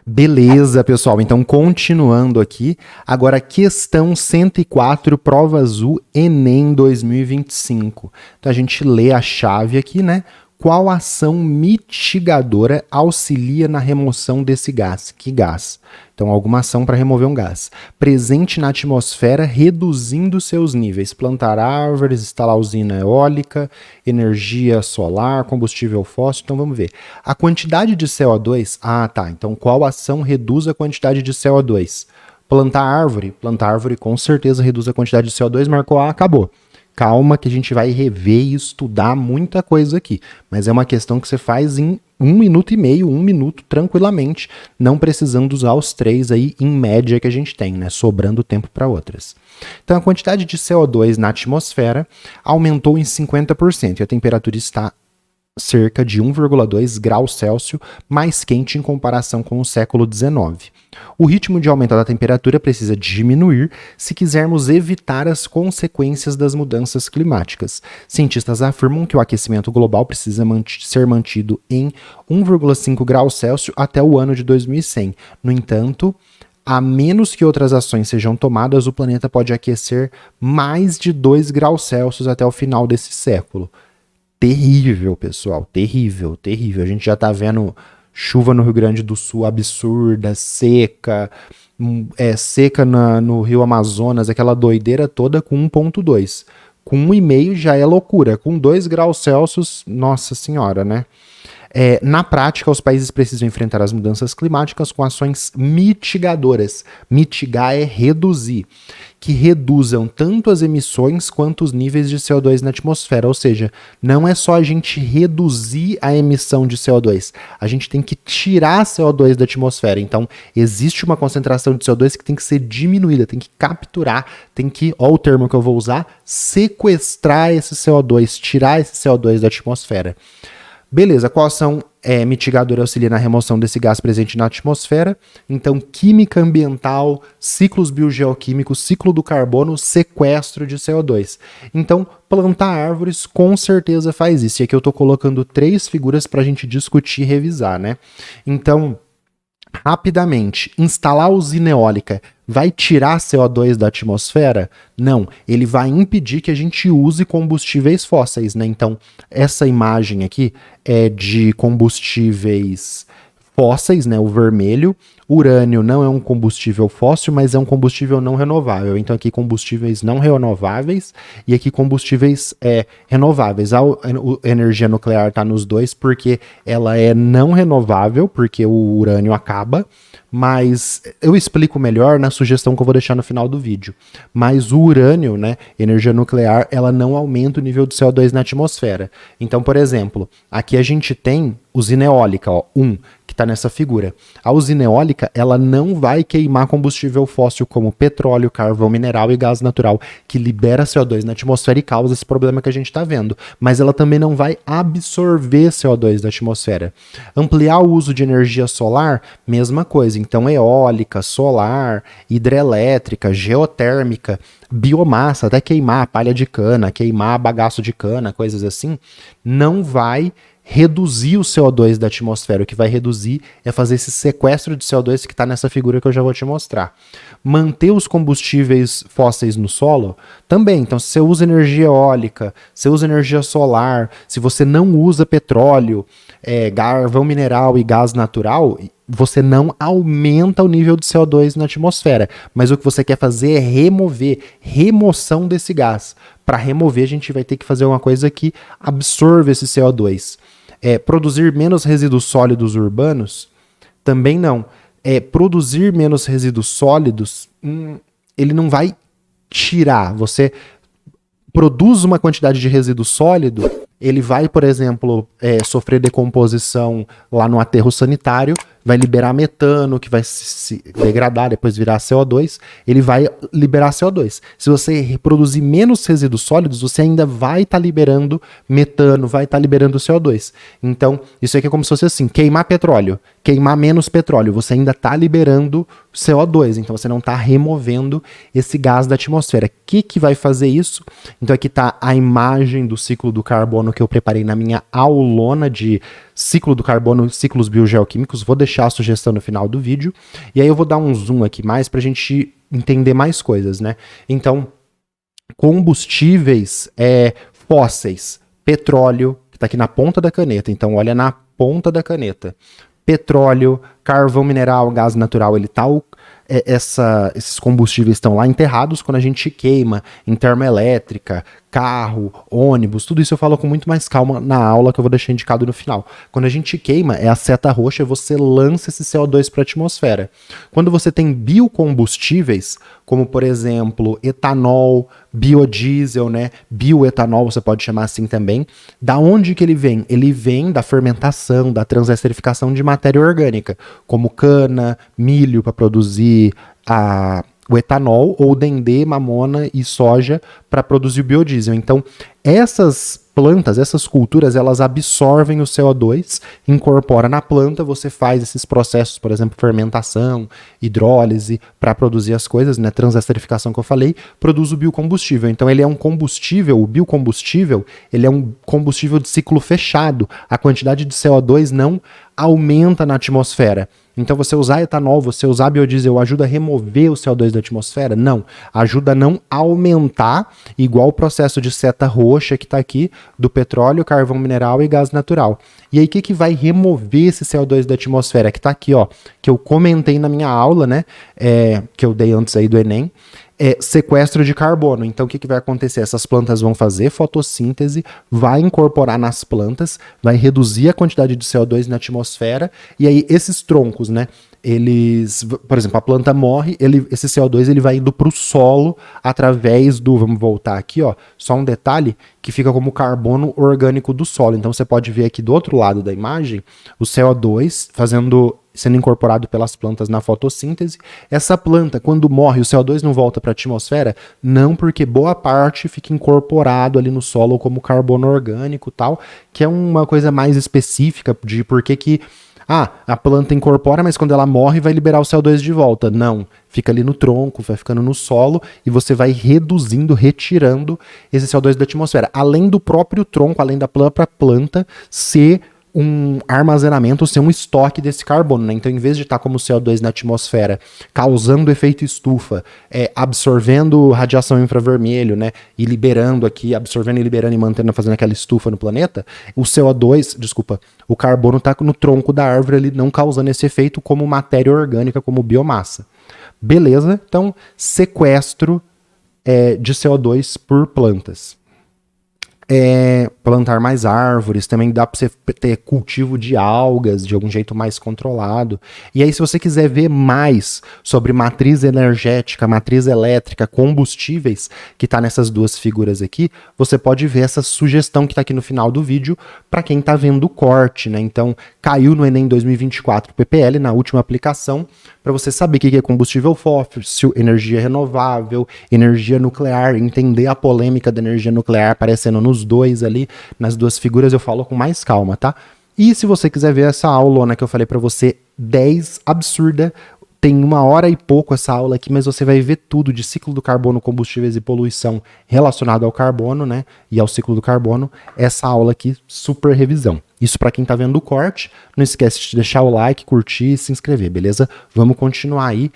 Beleza, pessoal. Então, continuando aqui. Agora, questão 104, prova azul, Enem 2025. Então, a gente lê a chave aqui, né? Qual ação mitigadora auxilia na remoção desse gás? Que gás? Então, alguma ação para remover um gás. Presente na atmosfera, reduzindo seus níveis. Plantar árvores, instalar usina eólica, energia solar, combustível fóssil. Então, vamos ver. A quantidade de CO2... Ah, tá. Então, qual ação reduz a quantidade de CO2? Plantar árvore. Plantar árvore com certeza reduz a quantidade de CO2. Marcou A, acabou. Calma que a gente vai rever e estudar muita coisa aqui. Mas é uma questão que você faz em 1 minuto e meio, 1 minuto, tranquilamente, não precisando usar os 3 aí em média que a gente tem, né? Sobrando tempo para outras. Então a quantidade de CO2 na atmosfera aumentou em 50% e a temperatura está cerca de 1,2 graus Celsius mais quente em comparação com o século XIX. O ritmo de aumento da temperatura precisa diminuir se quisermos evitar as consequências das mudanças climáticas. Cientistas afirmam que o aquecimento global precisa ser mantido em 1,5 graus Celsius até o ano de 2100. No entanto, a menos que outras ações sejam tomadas, o planeta pode aquecer mais de 2 graus Celsius até o final desse século. Terrível, pessoal, terrível, terrível. A gente já tá vendo chuva no Rio Grande do Sul absurda, seca, seca no Rio Amazonas, aquela doideira toda com 1,2. Com 1,5 já é loucura, com 2 graus Celsius, nossa senhora, né? Na prática, os países precisam enfrentar as mudanças climáticas com ações mitigadoras. Mitigar é reduzir, que reduzam tanto as emissões quanto os níveis de CO2 na atmosfera. Ou seja, não é só a gente reduzir a emissão de CO2, a gente tem que tirar CO2 da atmosfera. Então, existe uma concentração de CO2 que tem que ser diminuída, tem que capturar, tem que, ó o termo que eu vou usar, sequestrar esse CO2, tirar esse CO2 da atmosfera. Beleza, qual ação mitigadora auxilia na remoção desse gás presente na atmosfera? Então, química ambiental, ciclos biogeoquímicos, ciclo do carbono, sequestro de CO2. Então, plantar árvores com certeza faz isso. E aqui eu estou colocando 3 figuras para a gente discutir e revisar, né? Então, rapidamente, instalar usina eólica vai tirar CO2 da atmosfera? Não, ele vai impedir que a gente use combustíveis fósseis, né? Então, essa imagem aqui é de combustíveis fósseis, né? O vermelho. Urânio não é um combustível fóssil, mas é um combustível não renovável. Então, aqui combustíveis não renováveis e aqui combustíveis renováveis. A energia nuclear está nos dois porque ela é não renovável, porque o urânio acaba, mas eu explico melhor na sugestão que eu vou deixar no final do vídeo. Mas o urânio, né, energia nuclear, ela não aumenta o nível de CO2 na atmosfera. Então, por exemplo, aqui a gente tem usina eólica, ó, que está nessa figura. A usina eólica, ela não vai queimar combustível fóssil como petróleo, carvão mineral e gás natural, que libera CO2 na atmosfera e causa esse problema que a gente está vendo. Mas ela também não vai absorver CO2 da atmosfera. Ampliar o uso de energia solar, mesma coisa. Então, eólica, solar, hidrelétrica, geotérmica, biomassa, até queimar palha de cana, queimar bagaço de cana, coisas assim, não vai reduzir o CO2 da atmosfera. O que vai reduzir é fazer esse sequestro de CO2 que está nessa figura que eu já vou te mostrar. Manter os combustíveis fósseis no solo também. Então, se você usa energia eólica, se você usa energia solar, se você não usa petróleo, carvão mineral e gás natural, você não aumenta o nível de CO2 na atmosfera. Mas o que você quer fazer é remoção desse gás. Para remover, a gente vai ter que fazer uma coisa que absorve esse CO2. Produzir menos resíduos sólidos urbanos? Também não. Produzir menos resíduos sólidos, ele não vai tirar. Você produz uma quantidade de resíduo sólido, ele vai, por exemplo, sofrer decomposição lá no aterro sanitário, vai liberar metano, que vai se degradar, depois virar CO2, ele vai liberar CO2. Se você produzir menos resíduos sólidos, você ainda vai estar liberando metano, vai estar liberando CO2. Então, isso aqui é como se fosse assim, queimar petróleo, queimar menos petróleo, você ainda está liberando CO2, então você não está removendo esse gás da atmosfera. O que vai fazer isso? Então aqui está a imagem do ciclo do carbono que eu preparei na minha aulona de ciclo do carbono, ciclos biogeoquímicos, vou deixar deixar a sugestão no final do vídeo. E aí eu vou dar um zoom aqui mais para a gente entender mais coisas, né? Então, combustíveis fósseis, petróleo, que está aqui na ponta da caneta. Então, olha na ponta da caneta. Petróleo, carvão mineral, gás natural, esses combustíveis estão lá enterrados quando a gente queima em termoelétrica, carro, ônibus, tudo isso eu falo com muito mais calma na aula que eu vou deixar indicado no final. Quando a gente queima, é a seta roxa, você lança esse CO2 para a atmosfera. Quando você tem biocombustíveis, como por exemplo, etanol, biodiesel, né? Bioetanol, você pode chamar assim também. Da onde que ele vem? Ele vem da fermentação, da transesterificação de matéria orgânica, como cana, milho para produzir o etanol, ou dendê, mamona e soja para produzir o biodiesel. Então, essas plantas, essas culturas, elas absorvem o CO2, incorpora na planta, você faz esses processos, por exemplo, fermentação, hidrólise, para produzir as coisas, né, transesterificação que eu falei, produz o biocombustível. Então ele é um combustível, o biocombustível, ele é um combustível de ciclo fechado. A quantidade de CO2 não aumenta na atmosfera. Então você usar etanol, você usar biodiesel ajuda a remover o CO2 da atmosfera? Não. Ajuda a não aumentar, igual o processo de seta roxa que está aqui, do petróleo, carvão mineral e gás natural. E aí o que vai remover esse CO2 da atmosfera? Que está aqui, ó, que eu comentei na minha aula, né, que eu dei antes aí do Enem, sequestro de carbono. Então o que vai acontecer? Essas plantas vão fazer fotossíntese, vai incorporar nas plantas, vai reduzir a quantidade de CO2 na atmosfera, e aí esses troncos, né, eles, por exemplo, a planta morre, esse CO2 ele vai indo para o solo através vamos voltar aqui, ó, só um detalhe, que fica como carbono orgânico do solo. Então você pode ver aqui do outro lado da imagem, o CO2 sendo incorporado pelas plantas na fotossíntese. Essa planta, quando morre, o CO2 não volta para a atmosfera? Não, porque boa parte fica incorporado ali no solo como carbono orgânico e tal, que é uma coisa mais específica de por que a planta incorpora, mas quando ela morre vai liberar o CO2 de volta. Não, fica ali no tronco, vai ficando no solo e você vai reduzindo, retirando esse CO2 da atmosfera. Além do próprio tronco, além da própria planta ser um armazenamento, ser um estoque desse carbono, né? Então, em vez de estar como CO2 na atmosfera, causando efeito estufa, absorvendo radiação infravermelho, né? E liberando aqui, absorvendo e liberando e mantendo, fazendo aquela estufa no planeta, o carbono está no tronco da árvore, ele não causando esse efeito como matéria orgânica, como biomassa. Beleza? Então, sequestro de CO2 por plantas. Plantar mais árvores, também dá para você ter cultivo de algas de algum jeito mais controlado. E aí, se você quiser ver mais sobre matriz energética, matriz elétrica, combustíveis, que está nessas duas figuras aqui, você pode ver essa sugestão que está aqui no final do vídeo para quem está vendo o corte, né? Então, caiu no Enem 2024 PPL, na última aplicação, para você saber o que é combustível fóssil, energia renovável, energia nuclear, entender a polêmica da energia nuclear aparecendo nos dois ali, nas duas figuras, eu falo com mais calma, tá? E se você quiser ver essa aulona que eu falei pra você, 10, absurda, tem 1 hora e pouco essa aula aqui, mas você vai ver tudo de ciclo do carbono, combustíveis e poluição relacionado ao carbono, né? E ao ciclo do carbono. Essa aula aqui, super revisão. Isso para quem tá vendo o corte. Não esquece de deixar o like, curtir e se inscrever, beleza? Vamos continuar aí.